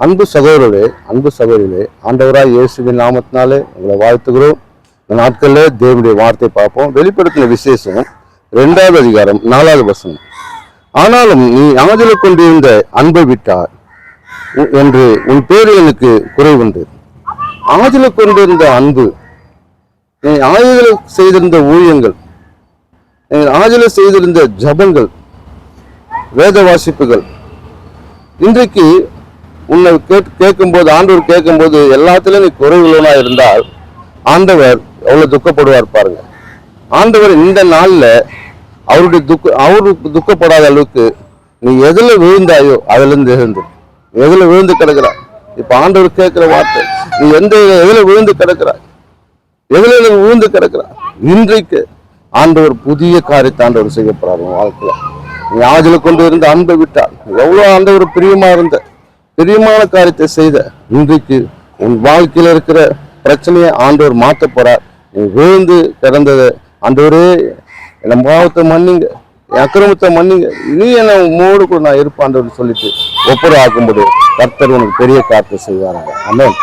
அன்பு சகோதரர்களே, ஆண்டவராய் இயேசுவின் நாமத்தினாலே உங்களை வாழ்த்துகிறோம். இந்த நாட்களில் தேவனுடைய வார்த்தை பார்ப்போம். வெளிப்படுத்தின விசேஷம் 2வது அதிகாரம் 4வது வசனம். ஆனாலும் நீ ஆஜல கொண்டிருந்த அன்பை விட்டார் என்று உன் பேரில் எனக்கு குறைவுண்டு. ஆஜல கொண்டிருந்த அன்பு, நீ ஆஜல செய்திருந்த ஊழியங்கள், ஆஜல செய்திருந்த ஜபங்கள், வேத வாசிப்புகள், இன்றைக்கு உன்னை கேட்கும்போது, ஆண்டவர் கேட்கும்போது எல்லாத்திலும் நீ குறைவுள்ளவனா இருந்தால் ஆண்டவர் எவ்வளவு துக்கப்படுவார் பாருங்க. ஆண்டவர் இந்த நாள்ல அவருக்கு துக்கப்படாத அளவுக்கு நீ எதுல விழுந்தாயோ அதுல இருந்து எழுந்து, எதுல விழுந்து கிடக்கிறாய். இப்ப ஆண்டவர் கேட்கிற வார்த்தை, நீ எதுல விழுந்து கிடக்கிறாய், எதுல விழுந்து கிடக்கிறாய். இன்றைக்கு ஆண்டவர் புதிய காரியத்தை ஆண்டவர் செய்ய போறாரு வாழ்க்கையில. நீ ஆஜல கொண்டு இருந்த அன்பை விட்டால் எவ்வளவு ஆண்டவர் பிரியமான காரியத்தை செய்த, இன்றைக்கு உன் வாழ்க்கையில இருக்கிற பிரச்சனையை ஆண்டவர் மாற்ற போறார். நீ விழுந்து கிடந்ததை, ஆண்டவரே என் பாவத்தை மன்னிங்க, என் அக்கிரமத்தை மன்னிங்க, நீ என்ன உம்மோடு கூட நான் இருப்பாண்டவர் சொல்லிட்டு ஒப்புரவாக்கும்போது கர்த்தர் உனக்கு பெரிய காரியத்தை செய்வாராங்க. ஆமென்.